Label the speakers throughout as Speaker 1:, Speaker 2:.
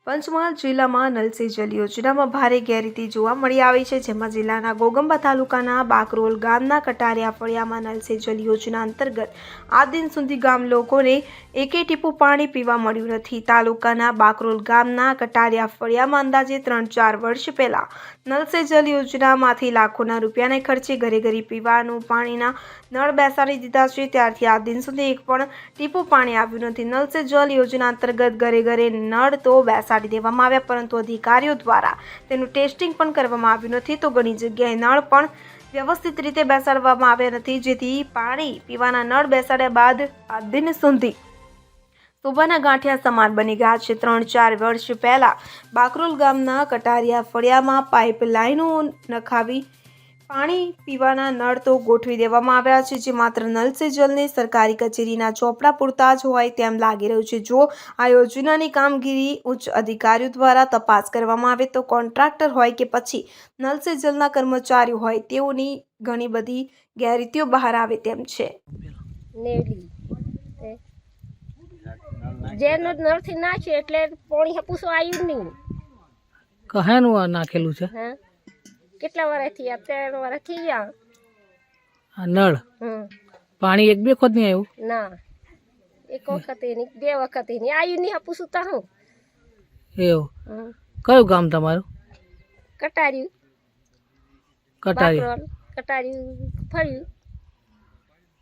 Speaker 1: પંચમહાલ જિલ્લામાં નલ સે જલ યોજનામાં ભારે ગેરરીતિ જોવા મળી આવી છે, જેમાં જિલ્લાના ગોગંબા તાલુકાના બાકરોલ ગામના કટારિયા ફળિયામાં નલ સે જલ યોજના અંતર્ગત આ દિન સુધી ગામ લોકોને એકે ટીપું પાણી પીવા મળ્યું નથી। તાલુકાના બાકરોલ ગામના કટારિયા ફળિયામાં અંદાજે 3-4 વર્ષ પહેલા નલ સે જલ યોજનામાંથી લાખોના રૂપિયાને ખર્ચે ઘરે ઘરે પીવાનું પાણીના નળ બેસાડી દીધા છે, ત્યારથી આ દિન સુધી એક પણ ટીપું પાણી આવ્યું નથી। નલ સે જલ યોજના અંતર્ગત ઘરે ઘરે નળ તો બેસાડી દેવામાં આવ્યા, પરંતુ અધિકારીઓ દ્વારા તેનું ટેસ્ટિંગ પણ કરવામાં આવ્યું નથી। તો ઘણી જગ્યાએ નળ પણ વ્યવસ્થિત રીતે બેસાડવામાં આવ્યા નથી, જેથી પાણી પીવાના નળ બેસાડ્યા બાદ આ દિન સુધી શોભાના ગાંઠિયા સમાન બની ગયા છે। 3-4 વર્ષ પહેલા બાકરોલ ગામના કટારિયા ફળિયામાં પાઇપલાઇનો નખાવી પાણી પીવાના નળ તો ગોઠવી દેવામાં આવ્યા છે, જે માત્ર નલ સે જલને સરકારી કચેરીના ચોપડા પૂરતા જ હોય તેમ લાગી રહ્યું છે। જો આ યોજનાની કામગીરી ઉચ્ચ અધિકારીઓ દ્વારા તપાસ કરવામાં આવે તો કોન્ટ્રાક્ટર હોય કે પછી નલ સે જલના કર્મચારીઓ હોય, તેઓની ઘણી બધી ગેરરીતિઓ બહાર આવે તેમ છે।
Speaker 2: જેનો નળથી નાખ્યું એટલે પાણી હપુસો આવ્યું નહીં।
Speaker 3: કહાનું આ નાખેલું છે?
Speaker 2: હા, કેટલા વર્ષથી? 13 વર્ષ થઈ ગયા।
Speaker 3: આ નળ પાણી એક બે વખત નહીં આવ્યું?
Speaker 2: ના, એક વખત નહીં, 2 વખત નહીં આવ્યું નહીં હપુસું તો હું
Speaker 3: એવું? કયું ગામ તમારું?
Speaker 2: કટાર્યું
Speaker 3: કટારિયા?
Speaker 2: કટાર્યું ફળ્યું।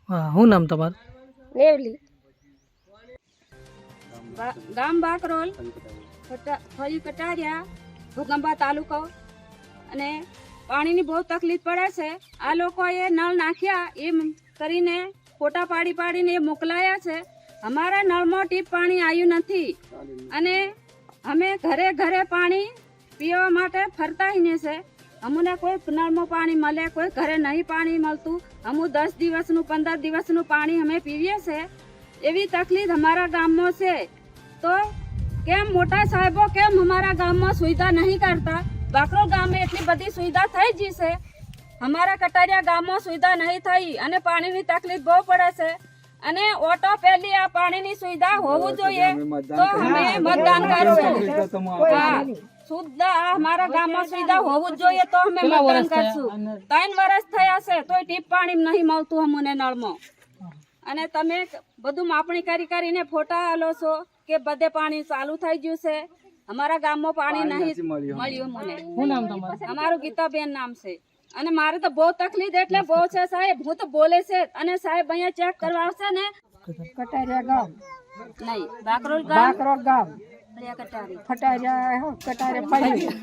Speaker 3: હા, શું નામ તમારું?
Speaker 2: નેવલી।
Speaker 4: ગામ બાકરોલ, ફળિયું કટારિયા, ગોગંબા તાલુકો। અને પાણીની બહુ તકલીફ પડે છે। આ લોકોએ નળ નાખ્યા એમ કરીને ફોટા પાડીને એ મોકલાયા છે। અમારા નળમાં ટીપ પાણી આવ્યું નથી અને અમે ઘરે ઘરે પાણી પીવા માટે ફરતા હીને છે। અમને કોઈ નળમાં પાણી મળે, કોઈ ઘરે નહીં પાણી મળતું। અમુ 10 દિવસનું 15 દિવસનું પાણી અમે પીવીએ છે। એવી તકલીફ અમારા ગામમાં છે। તો કેમ મોટા સાહેબો કેમ અમારા ગામમાં સુવિધા નહીં કરતા? બાકરોલ ગામે એટલી બધી સુવિધા થઈ ગઈ છે, અમારા કટારિયા ગામમાં સુવિધા નહીં થઈ અને પાણીની તકલીફ બહુ પડે છે। અને ઓટો પહેલી આ પાણીની સુવિધા હોવું જોઈએ તો અમે મતદાન કરશું। હા, શુદ્ધ અમારા ગામમાં સુવિધા હોવું જોઈએ તો અમે મતદાન કરશું। 3 વર્ષ થયા છે તોય ટીપ પાણી નહીં મળતું અમને નળમાં। અને તમે બધું માપણી કરીને ફોટા આલો છો કે બધે પાણી ચાલુ થઈ ગયું છે। અમારા ગામમાં પાણી નહીં મળ્યું મને।
Speaker 3: શું નામ તમારું?
Speaker 4: અમારું ગીતાબેન નામ છે। અને મારે તો બહુ તકલીફ એટલે બહુ છે સાહેબ। હું તો બોલે છે અને સાહેબ અહીંયા ચેક કરવા આવશે ને।
Speaker 5: કટારિયા ગામ
Speaker 4: નહીં, બાકરોલ
Speaker 5: ગામ કટારિયા ફળિયું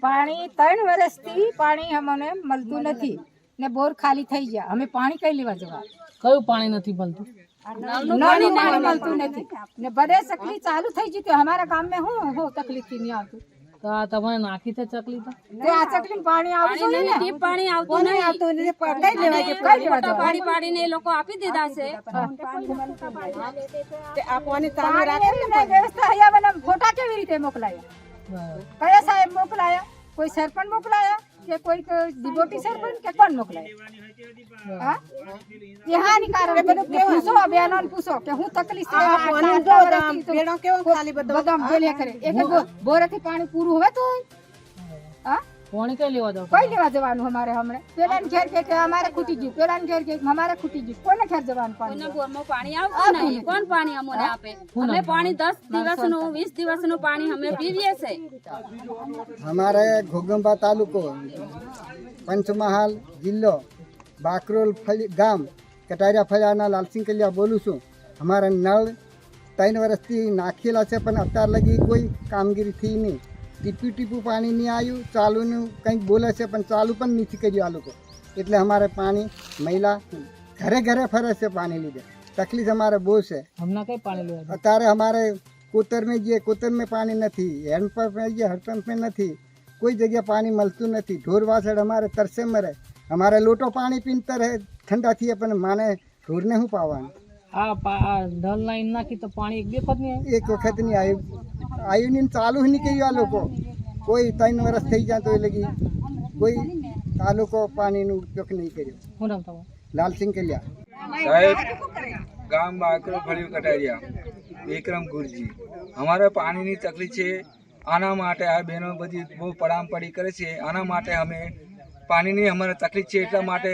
Speaker 5: પાણી 3 વર્ષથી પાણી અમને મળતું નથી ને બોર ખાલી થઈ ગયા। અમે પાણી કઈ લેવા જવા?
Speaker 3: કયું પાણી નથી મળતું?
Speaker 5: નળનું પાણી મળતું નથી ને બધે ચકલી ચાલુ થઈ ગઈ। અમારા ગામમાં હું તકલીફ નહીં આવતું?
Speaker 3: તો આ તમે નાખી છે ચકલી તો?
Speaker 5: આ ચકલી પાણી આવતું નહીં,
Speaker 4: ટીપ પાણી આવતું નહીં। પાડીને એ લોકો આપી દીધા છે।
Speaker 5: વ્યવસ્થા અહીંયા ફોટા કેવી રીતે મોકલાયા? કયા સાહેબ મોકલાયા? કોઈ સરપંચ મોકલાયા કે કોઈ ડિપ્યુટી સરપંચ કે કોણ મોકલાયા? ત્યાંની કારણે બધું પૂછો, બેનો પૂછો કે હું તકલીફ બોરેથી પાણી પૂરું હવે તો
Speaker 3: પાણી કઈ લેવા જાવ?
Speaker 5: કઈ લેવા જવાનું? અમારે હમણાં પેલા ઘેર કે અમારે ખૂટી ગયું, પેલા ઘેર કે અમારે ખૂટી ગયું, કોને ઘેર જવાનું?
Speaker 4: કોઈના બોરમાં પાણી આવતું નહીં, કોણ પાણી અમને આપે? અમે પાણી 10 દિવસનું 20 દિવસનું પાણી અમે પીવીએ છે।
Speaker 6: हमारे घोगंबा तालुको पंचमहाल जिल्लो बाकरोल गाम कटारिया फळियाना लालसिंह कलिया बोलूँ छूँ। हमारा नळ 3 વર્ષથી નાખેલા છે પણ અત્યાર લગી કોઈ કામગીરી થઈ નહીં। ટીપું પાણી નહીં આવ્યું। ચાલુનું કંઈક બોલે છે પણ ચાલુ પણ નથી કર્યું આ લોકો। એટલે અમારે પાણી મહિલા ઘરે ઘરે ફરે છે પાણી લીધે। તકલીફ અમારે બહુ છે।
Speaker 3: હમણાં કઈ પાણી લેવા?
Speaker 6: અત્યારે અમારે કોતર में पानी नहीं, हैंडपंप में ये हैंडपंप में नहीं, कोई जगह पानी મળતું નથી। ઢોર વાસણ અમારે તરસે મરે। અમારે લોટો પાણી પીનતા રહે ઠંડા થી પણ માને ઢોરને શું પાવાનું?
Speaker 3: આ નળ લાઈન નાખી તો પાણી એક બે વખત નહીં આવ્યું?
Speaker 6: એક વખત નહીં આવ્યું નહીં, ચાલુ નહીં કર્યું આ લોકો। કોઈ 3 વર્ષ થઈ જાય તો લગી કોઈ આ લોકો પાણીનો ઉપયોગ નહીં કર્યો।
Speaker 3: શું નામ તમારું?
Speaker 6: લાલસિંહ કલિયા
Speaker 7: સાહેબ, ગામ બાકરોલ ફળિયું કટારિયા, વિક્રમ ગુરજી। અમારે પાણીની તકલીફ છે. આના માટે આ બહેનો બધી બહુ પડામપડી કરે છે. આના માટે અમે પાણીની અમારે તકલીફ છે એટલા માટે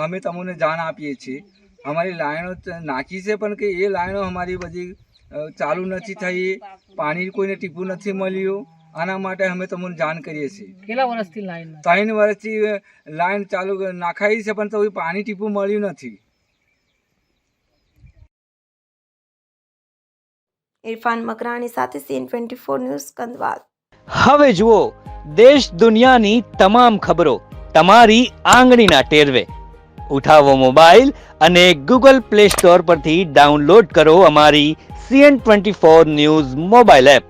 Speaker 7: અમે તમને જાણ આપીએ છીએ. અમારી લાઈનો નાખી છે પણ કે એ લાઈનો અમારી બધી ચાલુ નથી થઈ, પાણી કોઈને ટીપું નથી મળ્યું. આના માટે અમે તમને જાણ કરીએ છીએ.
Speaker 3: કેટલા વર્ષથી લાઈન
Speaker 7: 3 વર્ષથી લાઈન ચાલુ નાખાઈ છે પણ તો પાણી ટીપું મળ્યું નથી.
Speaker 1: ઇરફાન મકરાણી સાથે CN24 ન્યૂઝ કંદવાલ.
Speaker 8: હવે જુઓ દેશ દુનિયાની તમામ ખબરો તમારી આંગળીના ટેરવે. ઉઠાવો મોબાઈલ અને Google Play Store પરથી ડાઉનલોડ કરો અમારી CN24 ન્યૂઝ મોબાઈલ એપ.